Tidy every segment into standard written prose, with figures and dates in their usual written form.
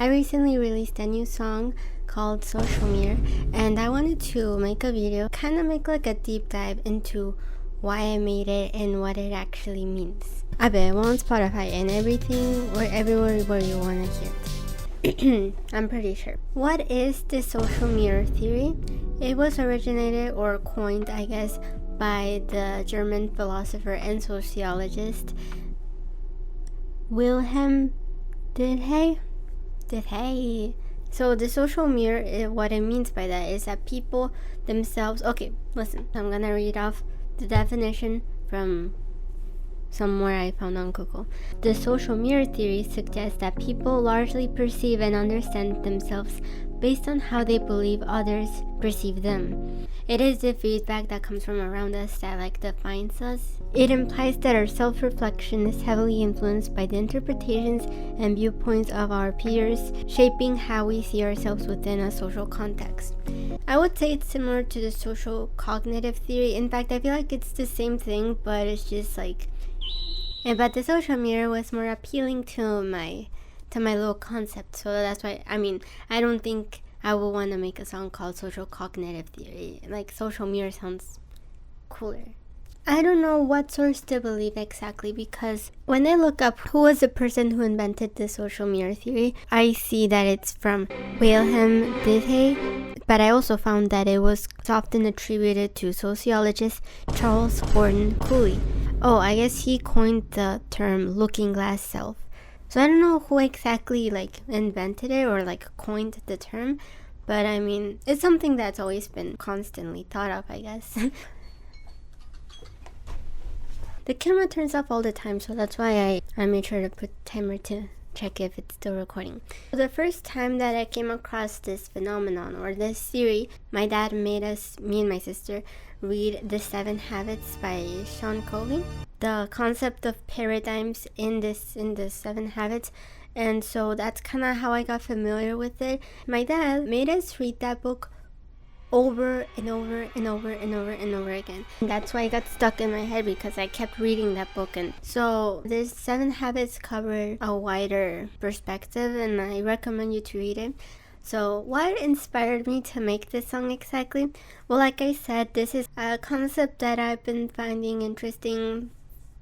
I recently released a new song called Social Mirror, and I wanted to make a video, kind of make like a deep dive into why I made it and what it actually means. Available on Spotify and everything, or everywhere where you want to hear it. I'm pretty sure. What is the social mirror theory? It was originated or coined, I guess, by the German philosopher and sociologist Wilhelm Dilthey. So the social mirror, what it means by that is that people themselves, okay, listen, I'm gonna read off the definition from somewhere I found on Google. The social mirror theory suggests that people largely perceive and understand themselves based on how they believe others perceive them. It is the feedback that comes from around us that defines us. It implies that our self-reflection is heavily influenced by the interpretations and viewpoints of our peers, shaping how we see ourselves within a social context. I would say it's similar to the social cognitive theory. In fact, I feel like it's the same thing, but it's just but the social mirror was more appealing to my little concept, so that's why I don't think I would want to make a song called social cognitive theory. Social mirror sounds cooler. I don't know what source to believe exactly, because when I look up who was the person who invented the social mirror theory, I see that it's from Wilhelm Dilthey, but I also found that it was often attributed to sociologist Charles Gordon Cooley. Oh, I guess he coined the term looking glass self. So I don't know who exactly invented it or coined the term, but it's something that's always been constantly thought of, I guess. The camera turns off all the time, so that's why I made sure to put timer to check if it's still recording. The first time that I came across this phenomenon or this theory, my dad made me and my sister, read The 7 Habits by Sean Covey. The concept of paradigms in the 7 Habits, and so that's kind of how I got familiar with it. My dad made us read that book over and over and over and over and over again. And that's why it got stuck in my head, because I kept reading that book. And so this 7 Habits covered a wider perspective, and I recommend you to read it. So what inspired me to make this song exactly? Well, like I said, this is a concept that I've been finding interesting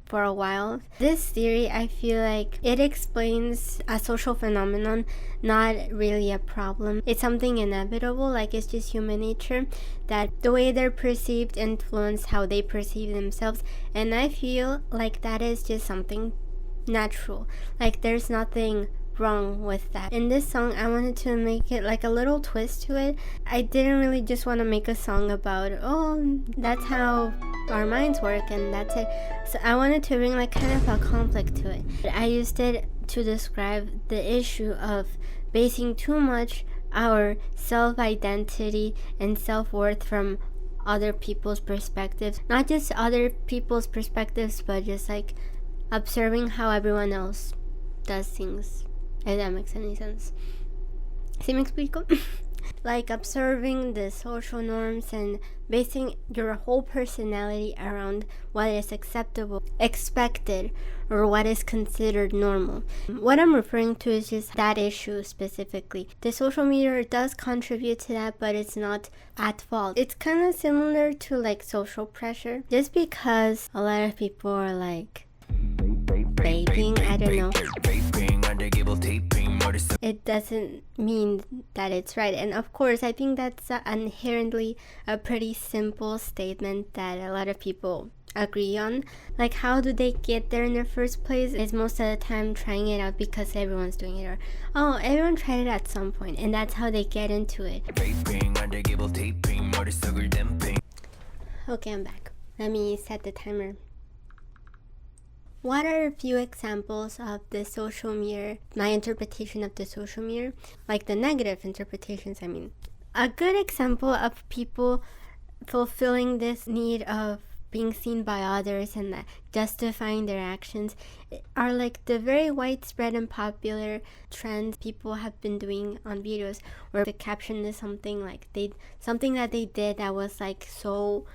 for a while. This theory, I feel like it explains a social phenomenon, not really a problem. It's something inevitable, it's just human nature, that the way they're perceived influence how they perceive themselves, and I feel like that is just something natural. There's nothing wrong with that. In this song, I wanted to make it a little twist to it. I didn't really just want to make a song about, oh, that's how our minds work and that's it. So I wanted to bring kind of a conflict to it. I used it to describe the issue of basing too much our self-identity and self-worth from other people's perspectives. Not just other people's perspectives, but just observing how everyone else does things. If that makes any sense. ¿Sí me explico? Observing the social norms and basing your whole personality around what is acceptable, expected, or what is considered normal. What I'm referring to is just that issue specifically. The social media does contribute to that, but it's not at fault. It's kind of similar to social pressure, just because a lot of people are vaping, I don't know. It doesn't mean that it's right. And of course, I think that's inherently a pretty simple statement that a lot of people agree on. How do they get there in the first place? Is most of the time trying it out because everyone's doing it, or everyone tried it at some point, and that's how they get into it. Okay, I'm back. Let me set the timer. What are a few examples of the social mirror, my interpretation of the social mirror? The negative interpretations, A good example of people fulfilling this need of being seen by others and justifying their actions are the very widespread and popular trends people have been doing on videos, where the caption is something something that they did that was so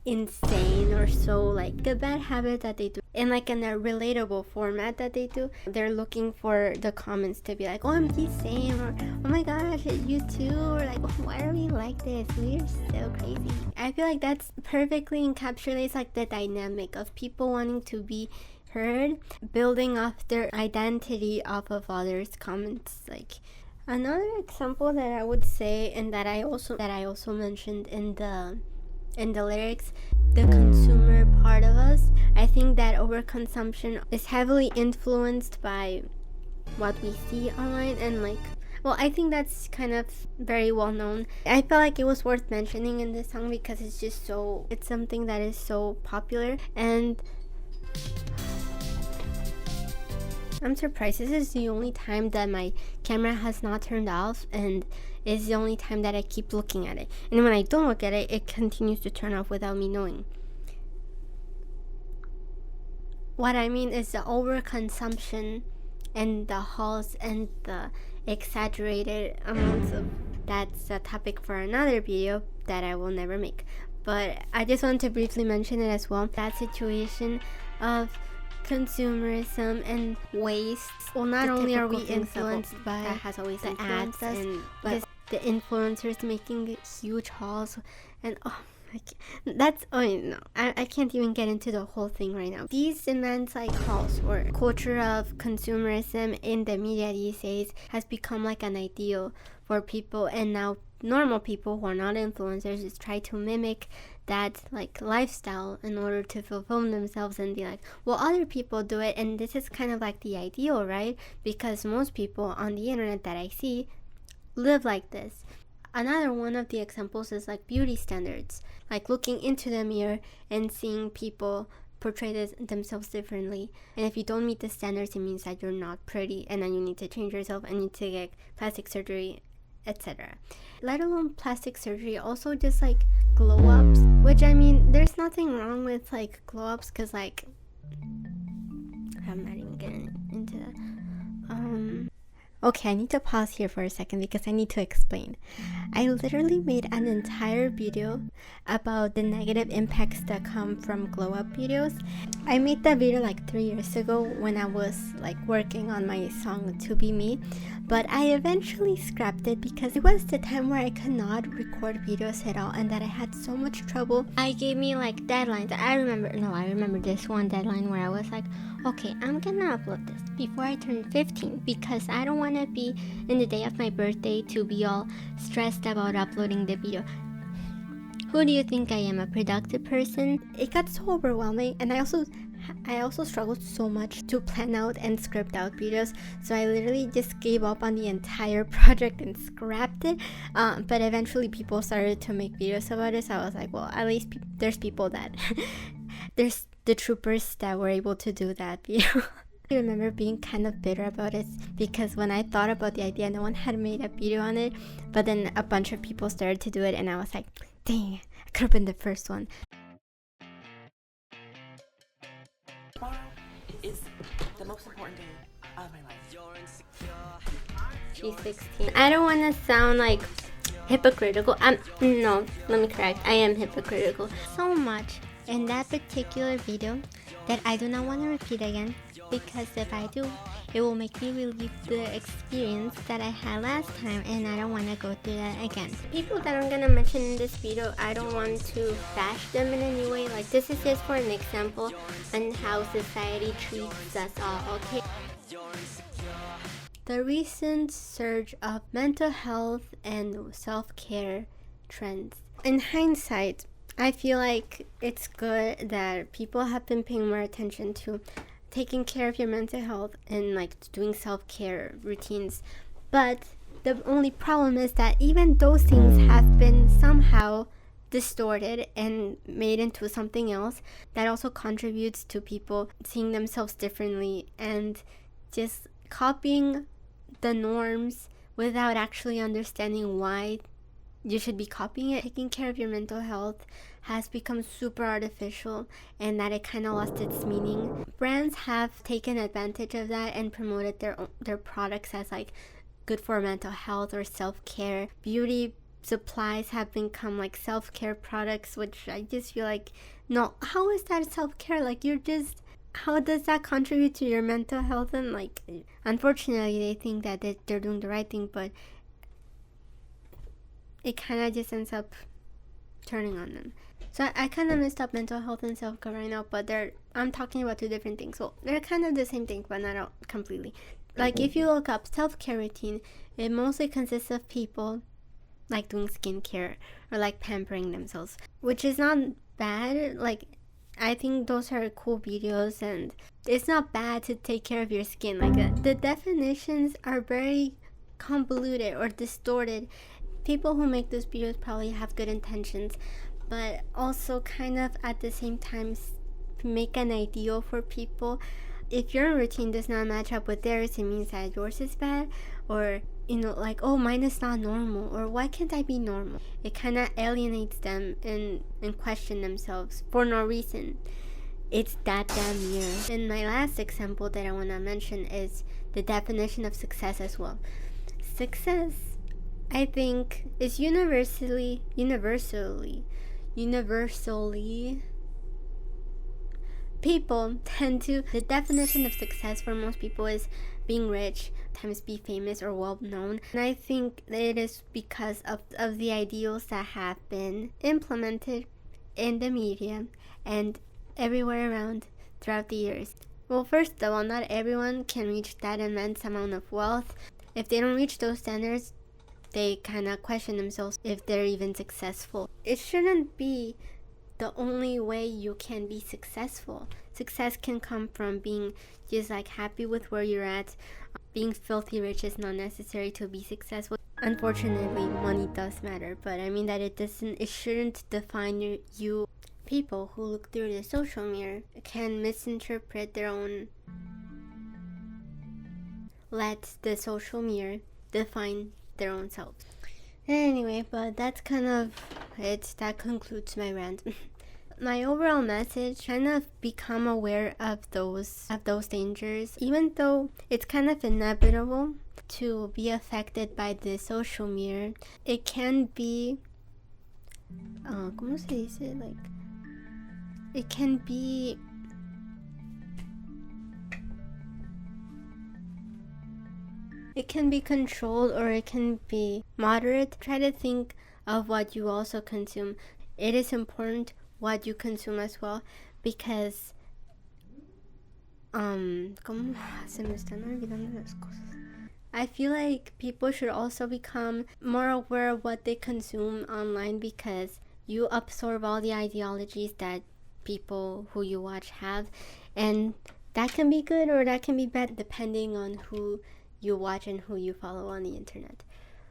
insane, or so the bad habit that they do in like in a relatable format that they do. They're looking for the comments to be like, OMG same, or oh my gosh, you too, or like, why are we like this? We're so crazy. I feel like that's perfectly encapsulates like the dynamic of people wanting to be heard, building off their identity off of others' comments. Like another example that I would say, and that I also mentioned in the lyrics, the consumer part of us. I think that overconsumption is heavily influenced by what we see online, and like, well, I think that's kind of very well known. I felt like it was worth mentioning in this song because it's something that is so popular. And I'm surprised this is the only time that my camera has not turned off, and it's the only time that I keep looking at it. And when I don't look at it, it continues to turn off without me knowing. What I mean is the overconsumption and the hauls and the exaggerated amounts of, that's a topic for another video that I will never make. But I just want to briefly mention it as well. That situation of consumerism and waste. Well, not only are we influenced by that has always the ads, but the influencers making huge hauls, and I can't even get into the whole thing right now. These immense like hauls or culture of consumerism in the media these days has become like an ideal for people, and now normal people who are not influencers just try to mimic that like lifestyle in order to fulfill themselves and be like, well, other people do it, and this is kind of like the ideal, right? Because most people on the internet that I see live like this. Another one of the examples is like beauty standards, like looking into the mirror and seeing people portray themselves differently, and if you don't meet the standards, it means that you're not pretty, and then you need to change yourself and need to get plastic surgery, etc. Let alone plastic surgery, also just like glow ups, which I mean, there's nothing wrong with like glow ups, because like, I'm not even getting into that. Okay, I need to pause here for a second because I need to explain. I literally made an entire video about the negative impacts that come from glow up videos. I made that video like 3 years ago when I was like working on my song To Be Me, but I eventually scrapped it because it was the time where I could not record videos at all and that I had so much trouble. I gave me like deadlines. I remember this one deadline where I was like, okay, I'm gonna upload this before I turn 15 because I don't want to be in the day of my birthday to be all stressed about uploading the video. Who do you think I am, a productive person? It got so overwhelming, and I also struggled so much to plan out and script out videos, so I literally just gave up on the entire project and scrapped it. But eventually people started to make videos about it, so I was like, well, at least there's people that there's the troopers that were able to do that video. I remember being kind of bitter about it because when I thought about the idea, no one had made a video on it, but then a bunch of people started to do it, and I was like, dang, I could have been the first one. Tomorrow is the most important day of my life. She's 16. I don't want to sound like hypocritical. No, let me correct. I am hypocritical. So much in that particular video that I do not want to repeat again, because if I do, it will make me relive the experience that I had last time, and I don't want to go through that again. People that I'm gonna mention in this video, I don't want to bash them in any way. Like, this is just for an example on how society treats us all, okay? The recent surge of mental health and self-care trends. In hindsight, I feel like it's good that people have been paying more attention to taking care of your mental health and like doing self-care routines, but the only problem is that even those things have been somehow distorted and made into something else that also contributes to people seeing themselves differently and just copying the norms without actually understanding why you should be copying it. Taking care of your mental health has become super artificial, and that it kind of lost its meaning. Brands have taken advantage of that and promoted their products as like good for mental health or self-care. Beauty supplies have become like self-care products, which I just feel like, no, how is that self-care? Like, you're just how does that contribute to your mental health? And like, unfortunately, they think that they're doing the right thing, but it kind of just ends up turning on them. So I kind of messed up mental health and self-care right now, but I'm talking about two different things. Well, they're kind of the same thing, but not completely. Like, if you look up self-care routine, it mostly consists of people like doing skincare or like pampering themselves, which is not bad. Like, I think those are cool videos, and it's not bad to take care of your skin. Like, the definitions are very convoluted or distorted. People who make those videos probably have good intentions, but also kind of at the same time make an ideal for people. If your routine does not match up with theirs, it means that yours is bad, or like, oh, mine is not normal, or why can't I be normal? It kind of alienates them and question themselves for no reason. It's that damn near. And my last example that I want to mention is the definition of success as well. Success, I think, is universally people tend to, the definition of success for most people is being rich, times be famous or well known. And I think that it is because of the ideals that have been implemented in the media and everywhere around throughout the years. Well, first of all, not everyone can reach that immense amount of wealth. If they don't reach those standards, they kind of question themselves if they're even successful. It shouldn't be the only way you can be successful. Success can come from being just like happy with where you're at. Being filthy rich is not necessary to be successful. Unfortunately, money does matter, but I mean that it shouldn't define you. People who look through the social mirror can misinterpret their own. Let the social mirror define their own selves. Anyway, but that's kind of it. That concludes my rant. My overall message, kind of become aware of those dangers, even though it's kind of inevitable to be affected by the social mirror. It can be ¿cómo se dice? Like, it can be controlled, or it can be moderate. Try to think of what you also consume. It is important what you consume as well, because ¿cómo se me están olvidando las cosas? I feel like people should also become more aware of what they consume online, because you absorb all the ideologies that people who you watch have, and that can be good or that can be bad depending on who you watch and who you follow on the internet.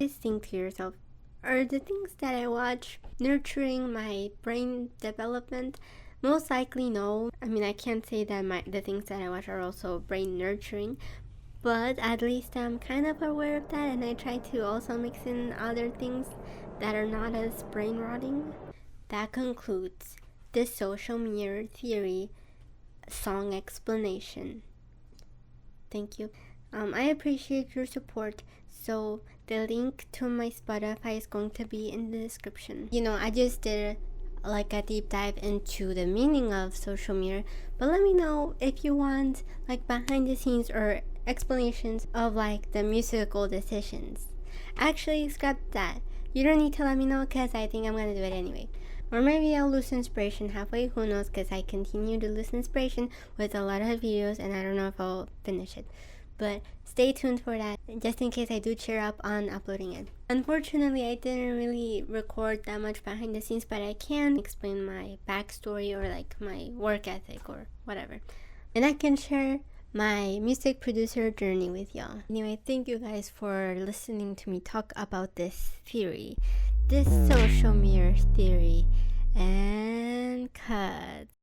Just think to yourself, are the things that I watch nurturing my brain development? Most likely no. I mean, I can't say that the things that I watch are also brain nurturing, but at least I'm kind of aware of that, and I try to also mix in other things that are not as brain rotting. That concludes the social mirror theory song explanation. Thank you. I appreciate your support, so the link to my Spotify is going to be in the description. I just did like a deep dive into the meaning of social mirror, but let me know if you want like behind the scenes or explanations of like the musical decisions. Actually, scrap that. You don't need to let me know, because I think I'm gonna do it anyway. Or maybe I'll lose inspiration halfway, who knows, because I continue to lose inspiration with a lot of videos and I don't know if I'll finish it. But stay tuned for that, just in case I do cheer up on uploading it. Unfortunately, I didn't really record that much behind the scenes, but I can explain my backstory or like my work ethic or whatever. And I can share my music producer journey with y'all. Anyway, thank you guys for listening to me talk about this theory, this social mirror theory, and cut.